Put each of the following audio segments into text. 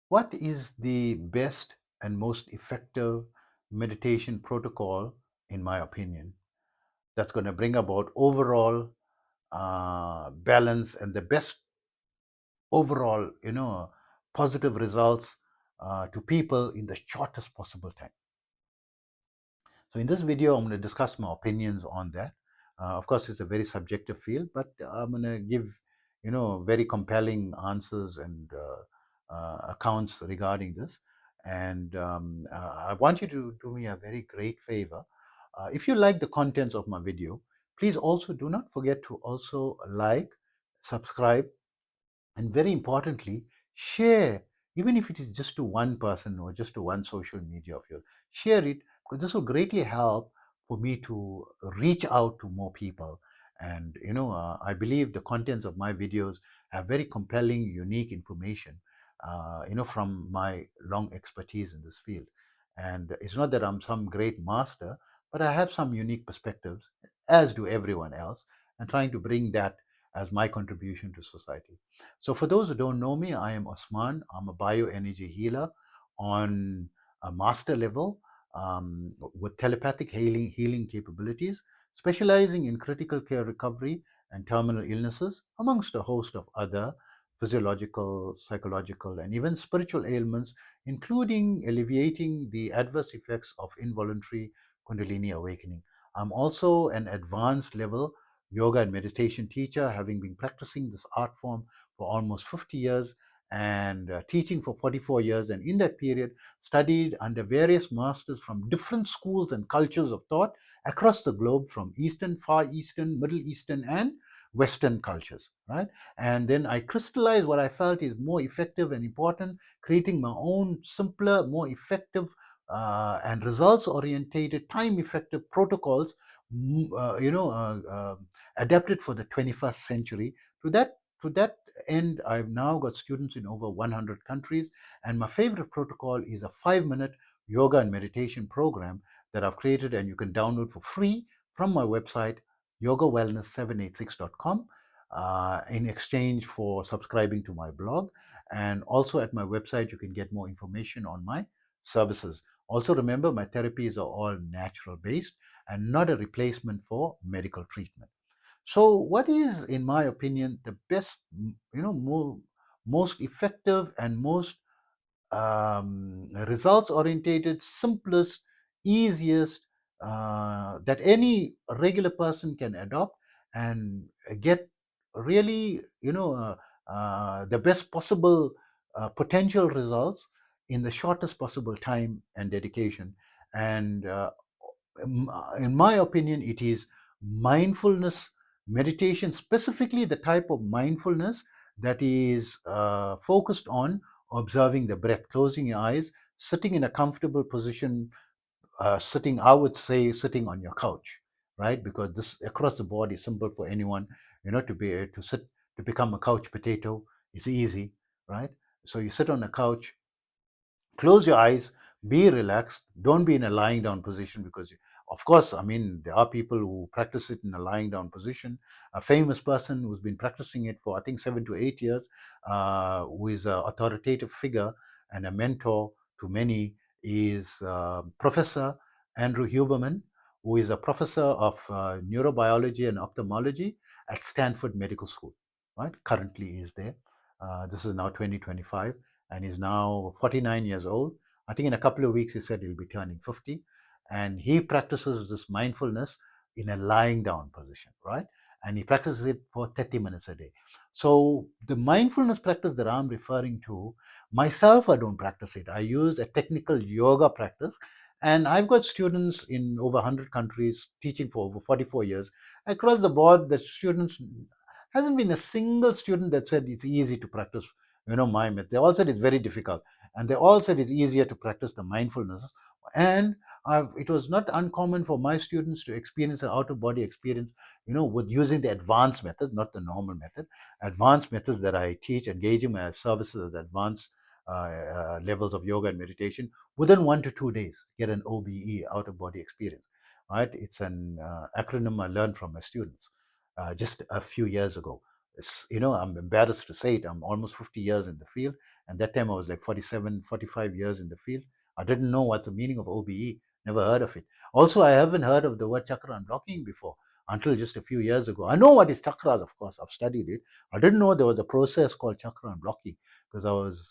What is the best and most effective meditation protocol, in my opinion, that's going to bring about overall balance and the best overall, positive results to people in the shortest possible time? So in this video, I'm going to discuss my opinions on that. Of course, it's a very subjective field, but I'm going to give, very compelling answers and accounts regarding this. And I want you to do me a very great favor. If you like the contents of my video, please also do not forget to also like, subscribe, and very importantly, share, even if it is just to one person or just to one social media of yours. Share it, because this will greatly help for me to reach out to more people. And I believe the contents of my videos have very compelling, unique information, from my long expertise in this field. And it's not that I'm some great master, but I have some unique perspectives, as do everyone else, and trying to bring that as my contribution to society. So, for those who don't know me, I am Osman. I'm a bioenergy healer on a master level, with telepathic healing capabilities, specializing in critical care recovery and terminal illnesses, amongst a host of other physiological, psychological, and even spiritual ailments, including alleviating the adverse effects of involuntary Kundalini awakening. I'm also an advanced level yoga and meditation teacher, having been practicing this art form for almost 50 years and teaching for 44 years. And in that period, studied under various masters from different schools and cultures of thought across the globe, from Eastern, Far Eastern, Middle Eastern, and Western cultures, right? And then I crystallized what I felt is more effective and important, creating my own simpler, more effective, and results orientated, time effective protocols, adapted for the 21st century. To that end, I've now got students in over 100 countries, and my favorite protocol is a 5-minute yoga and meditation program that I've created, and you can download for free from my website, yogawellness786.com, in exchange for subscribing to my blog. And also at my website, you can get more information on my services. Also, remember, my therapies are all natural based and not a replacement for medical treatment. So, what is, in my opinion, the best, most effective and most results orientated, simplest, easiest, that any regular person can adopt and get really, the best possible potential results in the shortest possible time and dedication. And in my opinion, it is mindfulness meditation, specifically the type of mindfulness that is focused on observing the breath, closing your eyes, sitting in a comfortable position, sitting, I would say, sitting on your couch, right? Because this across the board is simple for anyone, to be to sit, to become a couch potato. It's easy, right? So you sit on a couch, close your eyes, be relaxed, don't be in a lying down position, because of course, I mean, there are people who practice it in a lying down position. A famous person who's been practicing it for, I think, 7 to 8 years, who is an authoritative figure and a mentor to many, is Professor Andrew Huberman, who is a professor of neurobiology and ophthalmology at Stanford Medical School, right? Currently he is there. This is now 2025, and he's now 49 years old. I think in a couple of weeks he said he'll be turning 50. And he practices this mindfulness in a lying down position, right? And he practices it for 30 minutes a day. So the mindfulness practice that I'm referring to, myself, I don't practice it. I use a technical yoga practice. And I've got students in over 100 countries teaching for over 44 years. Across the board, the students, hasn't been a single student that said it's easy to practice, my method. They all said it's very difficult, and they all said it's easier to practice the mindfulness. And it was not uncommon for my students to experience an out of body experience, with using the advanced methods, not the normal method. Advanced methods that I teach, engaging my services as advanced levels of yoga and meditation, within 1 to 2 days get an OBE, out of body experience, right? It's an acronym I learned from my students just a few years ago. I'm embarrassed to say it. I'm almost 50 years in the field. And that time I was like 47, 45 years in the field. I didn't know what the meaning of OBE, never heard of it. Also, I haven't heard of the word chakra unblocking before until just a few years ago. I know what is chakras, of course. I've studied it. I didn't know there was a process called chakra unblocking because I was,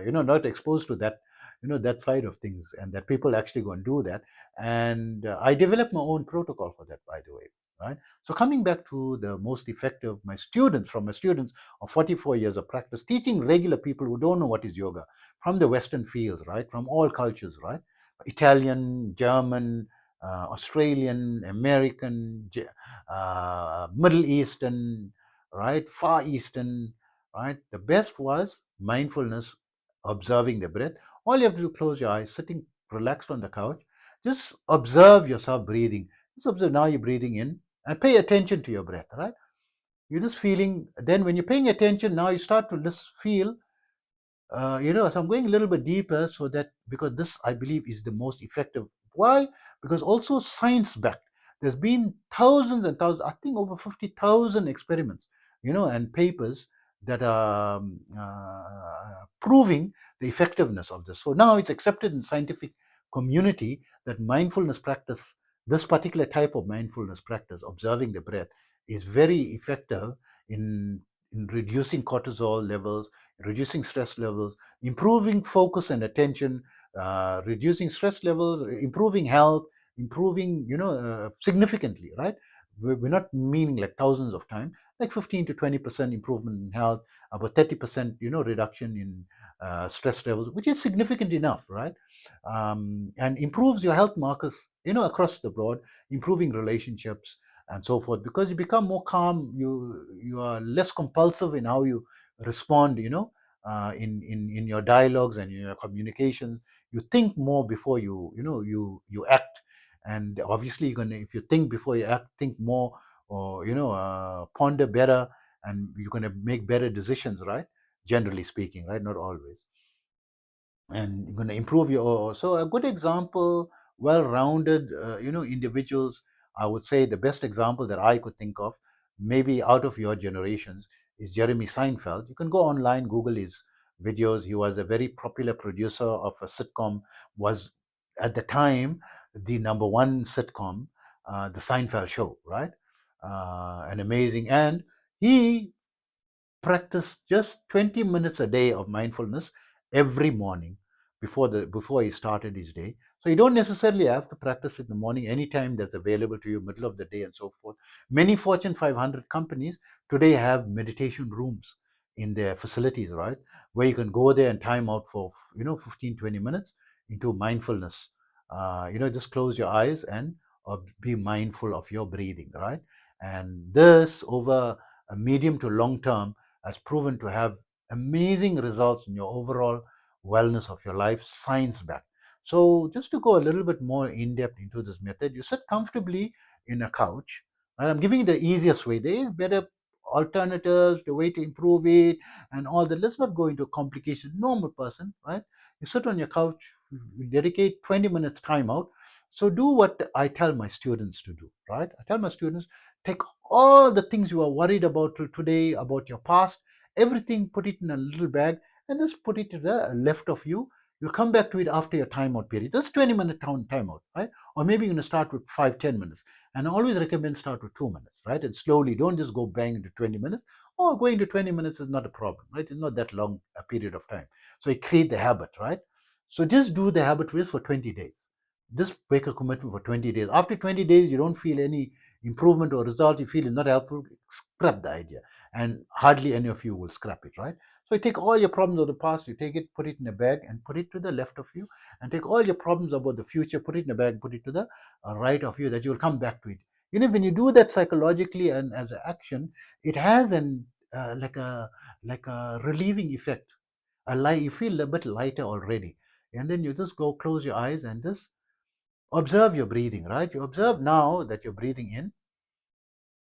not exposed to that, that side of things, and that people actually go and do that. And I developed my own protocol for that, by the way. Right. So coming back to the most effective, my students of 44 years of practice, teaching regular people who don't know what is yoga from the Western fields, right, from all cultures, right, Italian, German, Australian, American, Middle Eastern, right, Far Eastern, right. The best was mindfulness, observing the breath. All you have to do, close your eyes, sitting relaxed on the couch, just observe yourself breathing. Just observe now you're breathing in and pay attention to your breath, right? You're just feeling, then when you're paying attention, now you start to just feel, so I'm going a little bit deeper so that, because this, I believe, is the most effective. Why? Because also science backed. There's been thousands and thousands, I think over 50,000 experiments, and papers that are proving the effectiveness of this. So now it's accepted in scientific community that mindfulness practice, this particular type of mindfulness practice, observing the breath, is very effective in reducing cortisol levels, reducing stress levels, improving focus and attention, reducing stress levels, improving health, improving, significantly, right? We're not meaning like thousands of times, like 15 to 20% improvement in health, about 30%, reduction in stress levels, which is significant enough, right? And improves your health markers, across the board, improving relationships and so forth, because you become more calm, you are less compulsive in how you respond, in your dialogues and in your communication. You think more before you act, and obviously you're gonna, if you think before you act, think more, or ponder better, and you're gonna make better decisions, right? Generally speaking, right? Not always. And you're going to improve your, so a good example, well-rounded, individuals. I would say the best example that I could think of, maybe out of your generations, is Jeremy Seinfeld. You can go online, Google his videos. He was a very popular producer of a sitcom, was at the time the number one sitcom, the Seinfeld Show, right? An amazing, and he practice just 20 minutes a day of mindfulness every morning before he started his day. So you don't necessarily have to practice in the morning, anytime that's available to you, middle of the day and so forth. Many Fortune 500 companies today have meditation rooms in their facilities, right, where you can go there and time out for 15, 20 minutes into mindfulness. Just close your eyes and be mindful of your breathing, right? And this, over a medium to long term, has proven to have amazing results in your overall wellness of your life, science backed. So, just to go a little bit more in depth into this method, you sit comfortably in a couch. And I'm giving you the easiest way. There is better alternatives, the way to improve it, and all that. Let's not go into complications. Normal person, right? You sit on your couch, you dedicate 20 minutes time out. So do what I tell my students to do, right? I tell my students, take all the things you are worried about today, about your past, everything, put it in a little bag and just put it to the left of you. You'll come back to it after your timeout period. Just 20-minute timeout, right? Or maybe you're going to start with 5-10 minutes. And I always recommend start with 2 minutes, right? And slowly, don't just go bang into 20 minutes. Or going to 20 minutes is not a problem, right? It's not that long a period of time. So you create the habit, right? So just do the habit for 20 days. Just make a commitment for 20 days. After 20 days, you don't feel any improvement or result, you feel is not helpful, scrap the idea. And hardly any of you will scrap it, right? So you take all your problems of the past, you take it, put it in a bag and put it to the left of you, and take all your problems about the future, put it in a bag, put it to the right of you, that you will come back to it. When you do that psychologically and as an action, it has an like a relieving effect. You feel a bit lighter already. And then you just go close your eyes and just observe your breathing, right? You observe now that you're breathing in.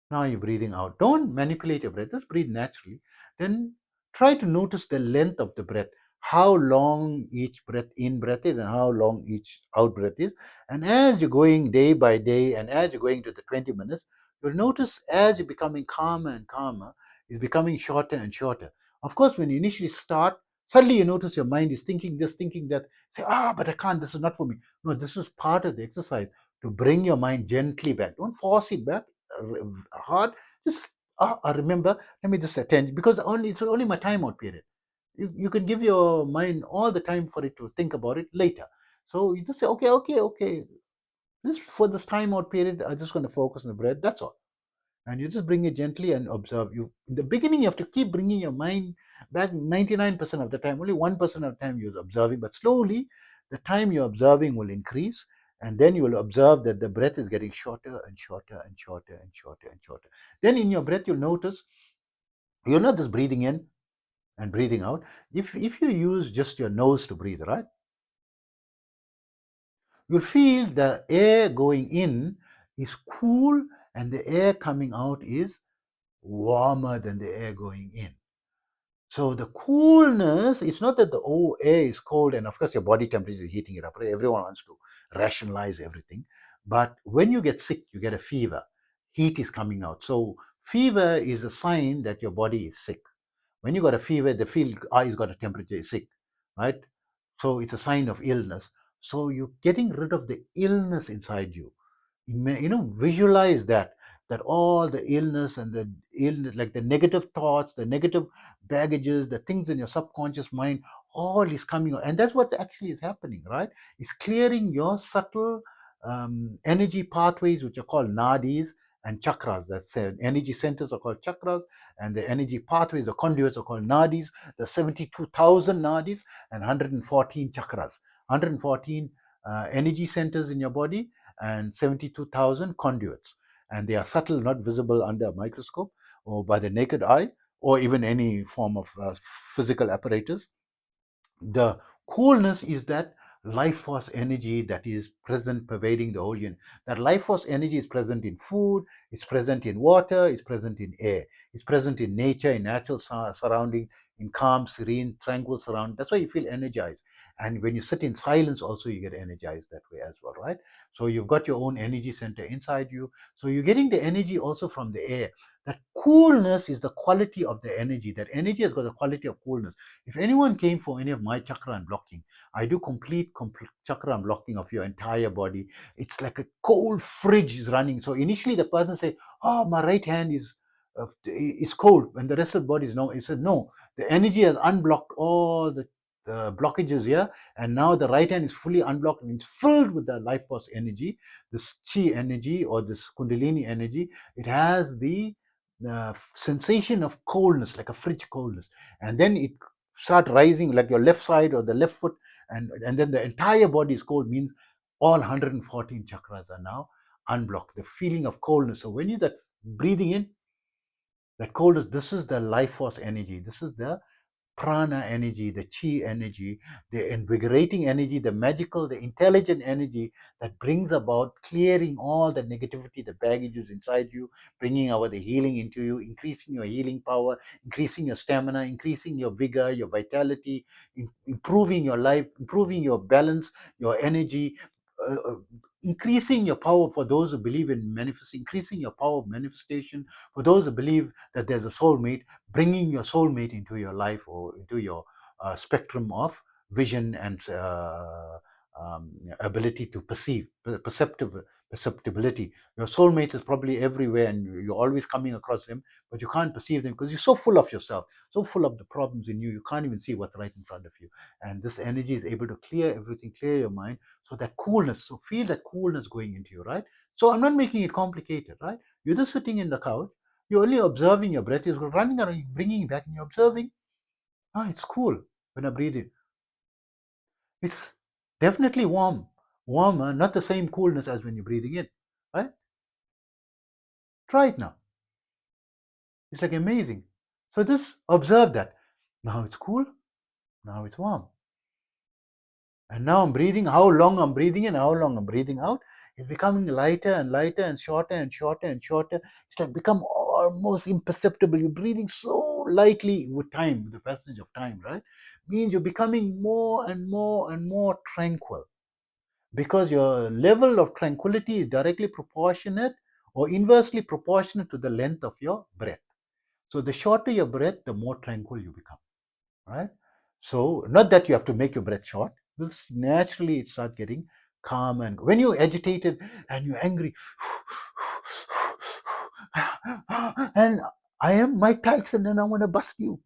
Now you're breathing out. Don't manipulate your breath. Just breathe naturally. Then try to notice the length of the breath, how long each breath in breath is and how long each out breath is. And as you're going day by day and as you're going to the 20 minutes, you'll notice as you're becoming calmer and calmer, is becoming shorter and shorter. Of course, when you initially start, suddenly you notice your mind is thinking this, thinking that. Say, but I can't, this is not for me. No, this is part of the exercise to bring your mind gently back. Don't force it back hard. Just remember, let me just attend, because it's only my timeout period. You can give your mind all the time for it to think about it later. So you just say, okay. Just for this timeout period, I'm just going to focus on the breath. That's all. And you just bring it gently and observe. You in the beginning, you have to keep bringing your mind back 99% of the time. Only 1% of the time you're observing, but slowly the time you're observing will increase, and then you will observe that the breath is getting shorter and shorter and shorter and shorter and shorter. Then in your breath, you'll notice you're not just breathing in and breathing out. If you use just your nose to breathe, right, you'll feel the air going in is cool and the air coming out is warmer than the air going in. So the coolness, it's not that the air is cold and of course your body temperature is heating it up. Right? Everyone wants to rationalize everything. But when you get sick, you get a fever, heat is coming out. So fever is a sign that your body is sick. When you got a fever, the feel eyes got a temperature, is sick, right? So it's a sign of illness. So you're getting rid of the illness inside you. Visualize that all the illness and the illness, like the negative thoughts, the negative baggages, the things in your subconscious mind, all is coming out. And that's what actually is happening, right? It's clearing your subtle energy pathways, which are called nadis and chakras. That's energy centers are called chakras, and the energy pathways, the conduits, are called nadis. The 72,000 nadis and 114 chakras, 114 energy centers in your body, and 72,000 conduits. And they are subtle, not visible under a microscope or by the naked eye or even any form of physical apparatus. The coolness is that life force energy that is present, pervading the whole universe. That life force energy is present in food, it's present in water, it's present in air, it's present in nature, in natural surrounding, in calm, serene, tranquil surrounding. That's why you feel energized. And when you sit in silence, also you get energized that way as well, right? So you've got your own energy center inside you. So you're getting the energy also from the air. That coolness is the quality of the energy. That energy has got the quality of coolness. If anyone came for any of my chakra unblocking, I do complete chakra unblocking of your entire body. It's like a cold fridge is running. So initially the person say, "Oh, my right hand is cold," and the rest of the body is no. He said, "No, the energy has unblocked all the blockages here, and now the right hand is fully unblocked and it's filled with the life force energy, this chi energy or this kundalini energy. It has the sensation of coldness, like a fridge coldness, and then it start rising like your left side or the left foot, and then the entire body is cold, means all 114 chakras are now unblocked. The feeling of coldness. So when you that breathing in, that coldness, this is the life force energy. This is the prana energy, the chi energy, the invigorating energy, the magical, the intelligent energy that brings about clearing all the negativity, the baggages inside you, bringing about the healing into you, increasing your healing power, increasing your stamina, increasing your vigor, your vitality, improving your life, improving your balance, your energy. Increasing your power for those who believe in manifesting, increasing your power of manifestation for those who believe that there's a soulmate, bringing your soulmate into your life or into your spectrum of vision and ability to perceive, perceptibility. Your soulmate is probably everywhere and you're always coming across them, but you can't perceive them because you're so full of yourself, so full of the problems in you, you can't even see what's right in front of you. And this energy is able to clear everything, clear your mind. So that coolness, so feel that coolness going into you, right? So I'm not making it complicated, right? You're just sitting in the couch, you're only observing your breath, is running around, bringing it back, and you're observing. It's cool when I breathe in. It's definitely warmer, not the same coolness as when you're breathing in, right? Try it now. It's like amazing. So just observe that. Now it's cool, now it's warm. And now I'm breathing, how long I'm breathing in, how long I'm breathing out. It's becoming lighter and lighter and shorter and shorter and shorter. It's like become almost imperceptible. You're breathing so lightly with time, with the passage of time, right? Means you're becoming more and more and more tranquil, because your level of tranquility is directly proportionate or inversely proportionate to the length of your breath. So the shorter your breath, the more tranquil you become, right? So not that you have to make your breath short. This naturally it starts getting calm, and when you're agitated and you're angry, and I am Mike Tyson, and I want to bust you,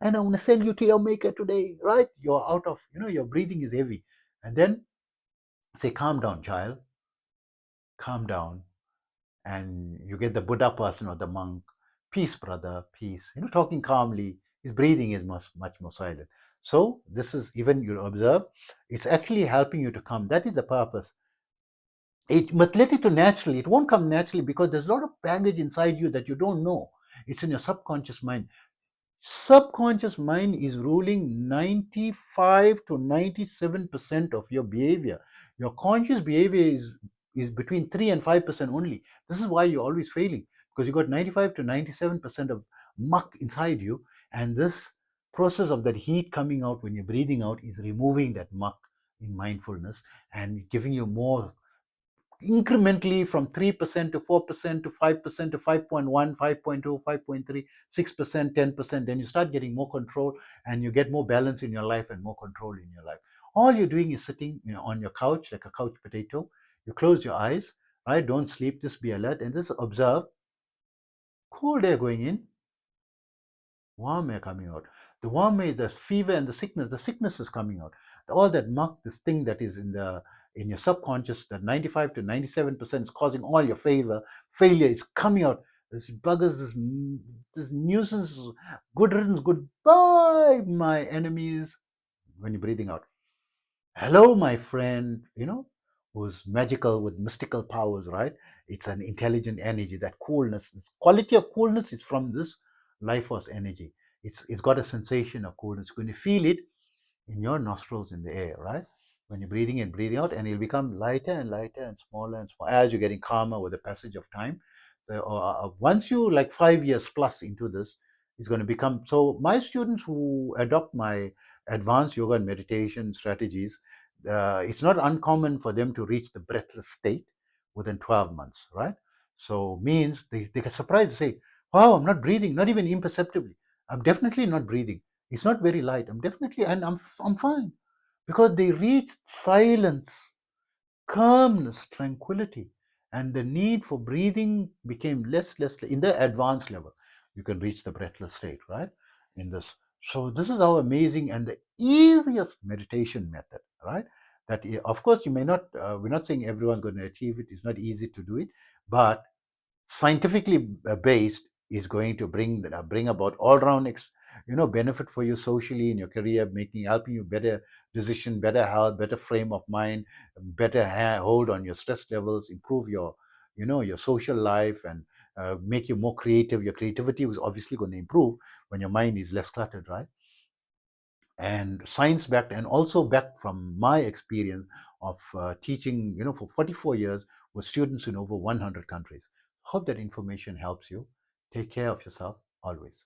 and I want to send you to your maker today, right? You're out of, your breathing is heavy, and then say, calm down, child, calm down, and you get the Buddha person or the monk, peace, brother, peace. Talking calmly. His breathing is much more silent. So this is, even you observe, it's actually helping you to come. That is the purpose. It must let it to naturally. It won't come naturally because there's a lot of baggage inside you that you don't know. It's in your subconscious mind. Subconscious mind is ruling 95 to 97% of your behavior. Your conscious behavior is between 3 and 5% only. This is why you're always failing, because you got 95 to 97% of muck inside you, and this process of that heat coming out when you're breathing out is removing that muck in mindfulness and giving you more incrementally from 3% to 4% to 5% to 5.1, 5.2, 5.3, 6%, 10%. Then you start getting more control, and you get more balance in your life and more control in your life. All you're doing is sitting, on your couch like a couch potato. You close your eyes, right? Don't sleep, just be alert and just observe. Cold air going in, warm air coming out. The warm air is the fever and the sickness. The sickness is coming out. All that muck, this thing that is in your subconscious, that 95 to 97% is causing all your failure is coming out. This buggers, this nuisance, good riddance, goodbye, my enemies. When you're breathing out, hello, my friend, who's magical with mystical powers, right? It's an intelligent energy. That coolness, this quality of coolness is from this life force energy. It's got a sensation of coolness. When you feel it in your nostrils, in the air, right? When you're breathing in, breathing out, and it'll become lighter and lighter and smaller as you're getting calmer with the passage of time. Once you, like 5 years plus into this, it's going to become so. My students who adopt my advanced yoga and meditation strategies, it's not uncommon for them to reach the breathless state within 12 months, right? So means they get surprised, they say, wow, I'm not breathing, not even imperceptibly. I'm definitely not breathing. It's not very light. I'm definitely, and I'm fine, because they reached silence, calmness, tranquility, and the need for breathing became less in the advanced level. You can reach the breathless state, right? In this, so this is how amazing and the easiest meditation method, right? That of course you may not. We're not saying everyone's going to achieve it. It's not easy to do it, but scientifically based is going to bring about all round benefit for you socially in your career, helping you better decision, better health, better frame of mind, better hold on your stress levels, improve your your social life, and make you more creative. Your creativity is obviously going to improve when your mind is less cluttered, right? And science backed, and also backed from my experience of teaching for 44 years with students in over 100 countries. Hope that information helps you. Take care of yourself always.